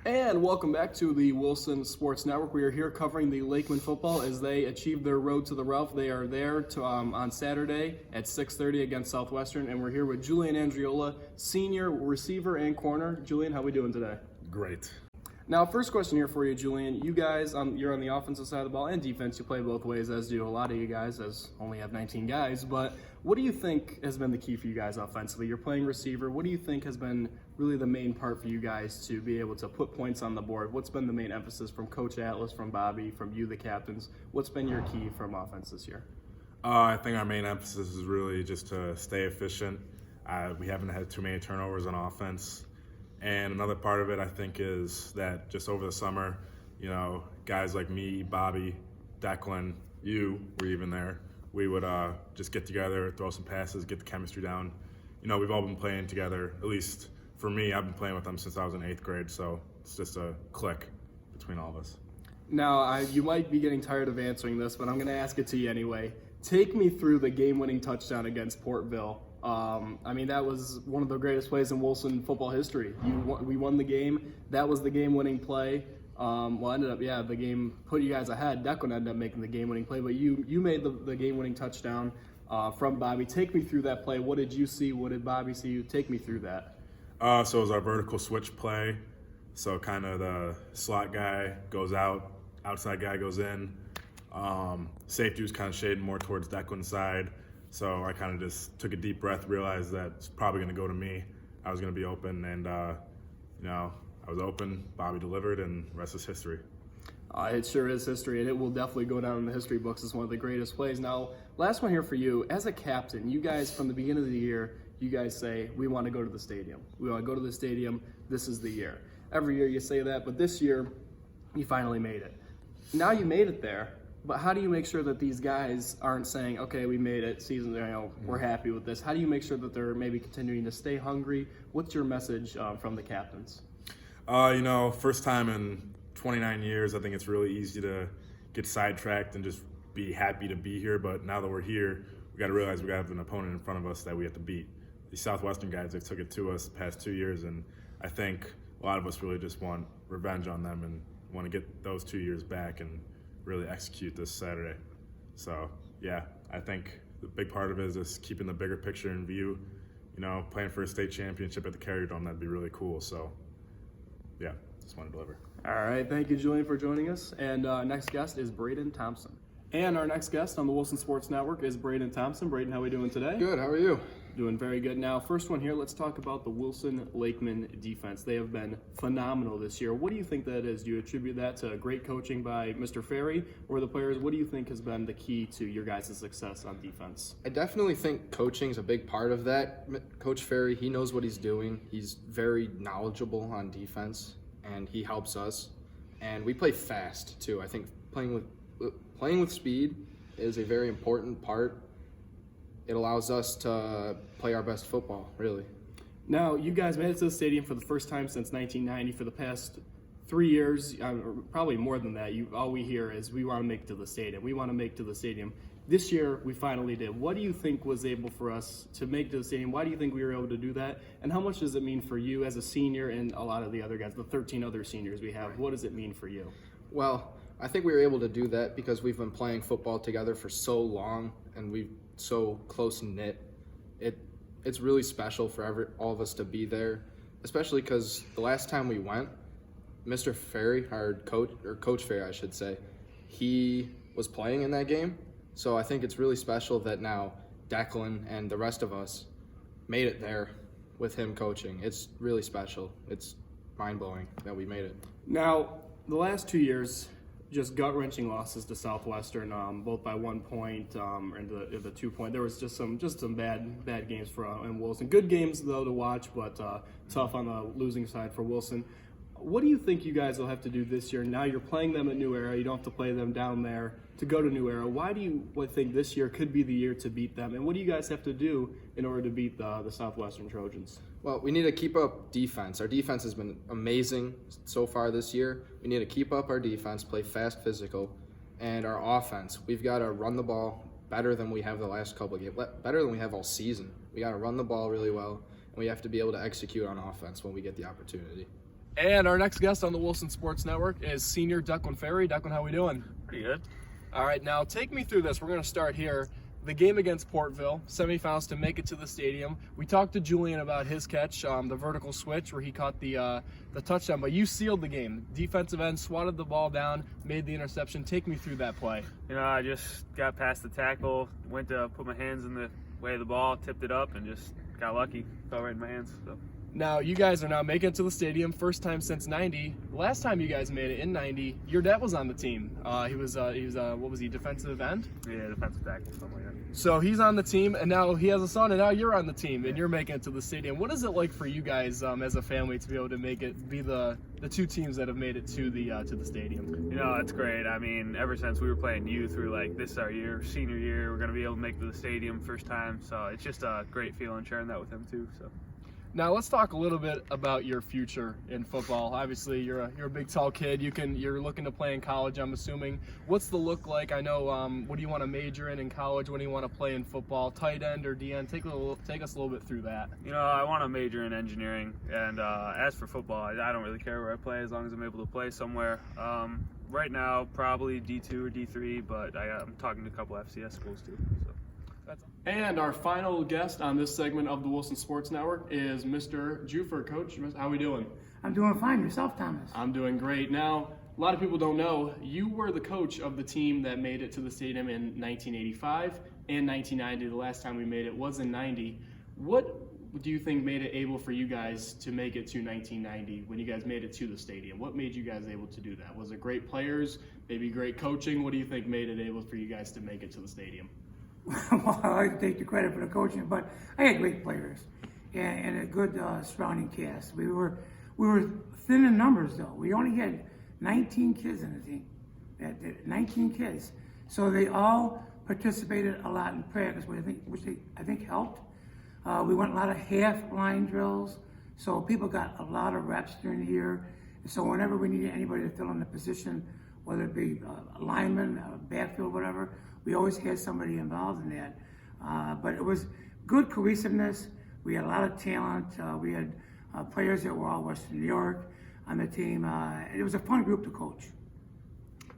And welcome back to the Wilson Sports Network. We are here covering the Lakeman football as they achieve their road to the Ralph. They are there on Saturday at 6:30 against Southwestern, and we're here with Julian Anderson, senior receiver and corner. Julian, how we doing today? Great. Now, first question here for you, Julian. You guys, you're on the offensive side of the ball and defense. You play both ways, as do a lot of you guys, as only have 19 guys. But what do you think has been the key for you guys offensively? You're playing receiver. What do you think has been really the main part for you guys to be able to put points on the board? What's been the main emphasis from Coach Atlas, from Bobby, from you, the captains? What's been your key from offense this year? I think our main emphasis is really just to stay efficient. We haven't had too many turnovers on offense. And another part of it, I think, is that just over the summer, guys like me, Bobby, Declan, you were even there. We would just get together, throw some passes, get the chemistry down. We've all been playing together. At least for me, I've been playing with them since I was in 8th grade, so it's just a click between all of us. Now, you might be getting tired of answering this, but I'm going to ask it to you anyway. Take me through the game-winning touchdown against Portville. That was one of the greatest plays in Wilson football history. We won the game. That was the game-winning play. The game put you guys ahead. Declan ended up making the game-winning play, but you made the game-winning touchdown from Bobby. Take me through that play. What did you see? What did Bobby see? Take me through that. So it was our vertical switch play. So kind of the slot guy goes out, outside guy goes in. Safety was kind of shading more towards Declan's side. So I kind of just took a deep breath, realized that it's probably going to go to me. I was going to be open, and, I was open. Bobby delivered, and the rest is history. It sure is history, and it will definitely go down in the history books as one of the greatest plays. Now, last one here for you. As a captain, you guys, from the beginning of the year, you guys say, we want to go to the stadium. We want to go to the stadium. This is the year. Every year you say that, but this year, you finally made it. Now you made it there. But how do you make sure that these guys aren't saying, okay, we made it, season, we're happy with this? How do you make sure that they're maybe continuing to stay hungry? What's your message from the captains? First time in 29 years, I think it's really easy to get sidetracked and just be happy to be here. But now that we're here, we got to realize we got to have an opponent in front of us that we have to beat. These Southwestern guys, they've took it to us the past 2 years, and I think a lot of us really just want revenge on them and want to get those 2 years back and really execute this Saturday. So, yeah, I think the big part of it is just keeping the bigger picture in view. Playing for a state championship at the Carrier Dome, that'd be really cool. So, yeah, just want to deliver. All right, thank you, Julian, for joining us. And next guest is Braden Thomson. And our next guest on the Wilson Sports Network is Braden Thomson. Braden, how are we doing today? Good, how are you? Doing very good. Now, first one here, let's talk about the Wilson Lakeman defense. They have been phenomenal this year. What do you think that is? Do you attribute that to great coaching by Mr. Ferry or the players? What do you think has been the key to your guys' success on defense? I definitely think coaching is a big part of that. Coach Ferry, he knows what he's doing. He's very knowledgeable on defense, and he helps us. And we play fast, too. I think playing with speed is a very important part. It allows us to play our best football, really. Now, you guys made it to the stadium for the first time since 1990. For the past 3 years, probably more than that, all we hear is we want to make it to the stadium. We want to make it to the stadium. This year, we finally did. What do you think was able for us to make it to the stadium? Why do you think we were able to do that? And how much does it mean for you as a senior and a lot of the other guys, the 13 other seniors we have? What does it mean for you? Well, I think we were able to do that because we've been playing football together for so long, and we've so close-knit. It's really special for all of us to be there, especially because the last time we went, Mr. Ferry, our coach, or Coach Ferry, I should say, he was playing in that game. So I think it's really special that now Declan and the rest of us made it there with him coaching. It's really special. It's mind-blowing that we made it. Now, the last 2 years, just gut-wrenching losses to Southwestern, both by 1 point and the 2 point. There was just some bad games for in Wilson. Good games though to watch, but tough on the losing side for Wilson. What do you think you guys will have to do this year? Now you're playing them at New Era. You don't have to play them down there to go to New Era. Why do you think this year could be the year to beat them? And what do you guys have to do in order to beat the Southwestern Trojans? Well, we need to keep up defense. Our defense has been amazing so far this year. We need to keep up our defense, play fast, physical, and our offense. We've got to run the ball better than we have the last couple of games, better than we have all season. We got to run the ball really well, and we have to be able to execute on offense when we get the opportunity. And our next guest on the Wilson Sports Network is senior Declan Ferry. Declan, how we doing? Pretty good. All right, now take me through this. We're going to start here. The game against Portville, semifinals to make it to the stadium. We talked to Julian about his catch, the vertical switch where he caught the touchdown, but you sealed the game. Defensive end swatted the ball down, made the interception. Take me through that play. I just got past the tackle, went to put my hands in the way of the ball, tipped it up, and just got lucky. Fell right in my hands. So. Now, you guys are now making it to the stadium, first time since 90. Last time you guys made it in 90, your dad was on the team. He was what was he, defensive end? Yeah, defensive tackle, something like that. So he's on the team, and now he has a son, and now you're on the team, and you're making it to the stadium. What is it like for you guys as a family to be able to be the two teams that have made it to the stadium? It's great. I mean, ever since we were playing youth, we were like, this is our year, senior year. We're going to be able to make it to the stadium first time. So it's just a great feeling sharing that with him, too. So. Now let's talk a little bit about your future in football. Obviously, you're a big, tall kid. You're looking to play in college, I'm assuming. What's the look like? I know. What do you want to major in college? What do you want to play in football? Tight end or DN? Take us a little bit through that. I want to major in engineering, and as for football, I don't really care where I play as long as I'm able to play somewhere. Right now, probably D2 or D3, but I'm talking to a couple FCS schools too. So. And our final guest on this segment of the Wilson Sports Network is Mr. Jufer. Coach, how are we doing? I'm doing fine. Yourself, Thomas? I'm doing great. Now, a lot of people don't know, you were the coach of the team that made it to the stadium in 1985 and 1990. The last time we made it was in 90. What do you think made it able for you guys to make it to 1990 when you guys made it to the stadium? What made you guys able to do that? Was it great players, maybe great coaching? What do you think made it able for you guys to make it to the stadium? Well, I like to take the credit for the coaching, but I had great players and a good surrounding cast. We were thin in numbers, though. We only had 19 kids in the team. 19 kids, so they all participated a lot in practice, which I think helped. We went a lot of half line drills, so people got a lot of reps during the year. So whenever we needed anybody to fill in the position, whether it be a lineman, a backfield, whatever, we always had somebody involved in that. But it was good cohesiveness. We had a lot of talent. We had players that were all Western New York on the team. It was a fun group to coach.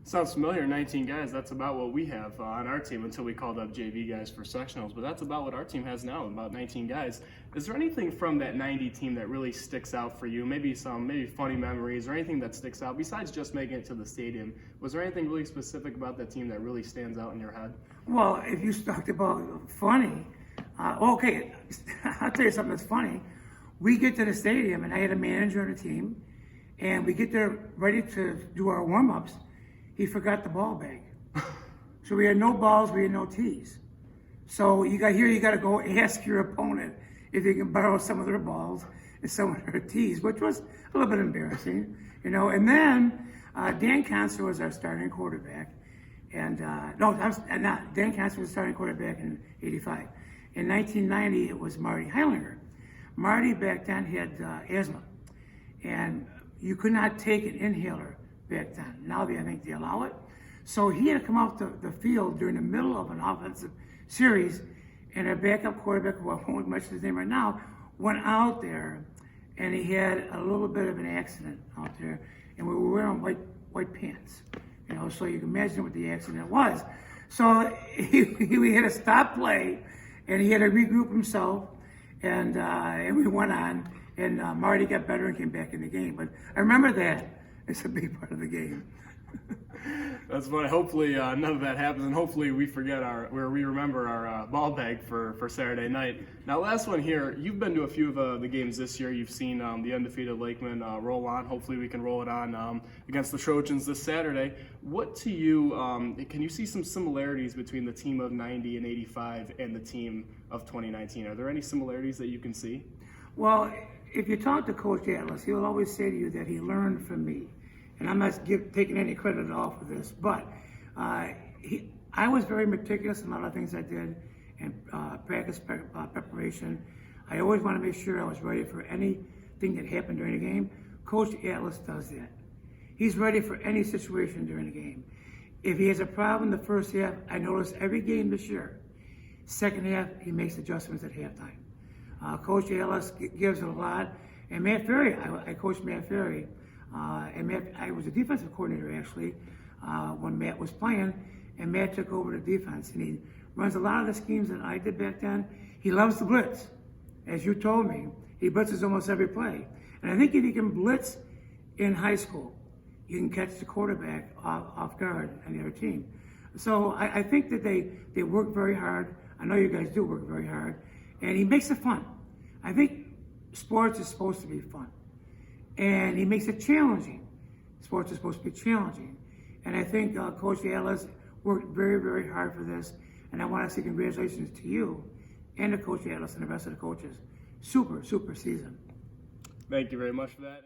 Sounds familiar, 19 guys. That's about what we have on our team until we called up JV guys for sectionals. But that's about what our team has now, about 19 guys. Is there anything from that 90 team that really sticks out for you? Maybe funny memories or anything that sticks out besides just making it to the stadium? Was there anything really specific about that team that really stands out in your head? Well, if you talked about funny, okay, I'll tell you something that's funny. We get to the stadium, and I had a manager on the team, and we get there ready to do our warm-ups. He forgot the ball bag. So we had no balls, we had no tees. So you got to go ask your opponent if you can borrow some of their balls and some of their tees, which was a little bit embarrassing, And then Dan Conser was our starting quarterback. And Dan Conser was starting quarterback in 85. In 1990, it was Marty Heilinger. Marty back then had asthma, and you could not take an inhaler back then. Now I think they allow it. So he had to come off the field during the middle of an offensive series, and our backup quarterback, who I won't mention his name right now, went out there, and he had a little bit of an accident out there, and we were wearing white pants, so you can imagine what the accident was. So we had to stop play, and he had to regroup himself, and we went on, and Marty got better and came back in the game. But I remember that. It's a big part of the game. That's funny. Hopefully none of that happens, and hopefully we remember our ball bag for Saturday night. Now, last one here. You've been to a few of the games this year. You've seen the undefeated Lakeman roll on. Hopefully we can roll it on against the Trojans this Saturday. What to you, can you see some similarities between the team of 90 and 85 and the team of 2019? Are there any similarities that you can see? Well, if you talk to Coach Atlas, he will always say to you that he learned from me. And I'm not taking any credit at all for this, but I was very meticulous in a lot of things I did in practice preparation. I always want to make sure I was ready for anything that happened during the game. Coach Atlas does that. He's ready for any situation during the game. If he has a problem in the first half, I notice every game this year. Second half, he makes adjustments at halftime. Coach Atlas gives a lot, And Matt Ferry, I coached Matt Ferry, and Matt, I was a defensive coordinator actually when Matt was playing, and Matt took over the defense, and he runs a lot of the schemes that I did back then. He loves to blitz, as you told me. He blitzes almost every play, and I think if you can blitz in high school, you can catch the quarterback off guard on the other team. So I think that they work very hard. I know you guys do work very hard, and he makes it fun. I think sports is supposed to be fun, and he makes it challenging. Sports is supposed to be challenging, and I think Coach Atlas worked very, very hard for this, and I want to say congratulations to you and to Coach Atlas and the rest of the coaches. Super, super season. Thank you very much for that.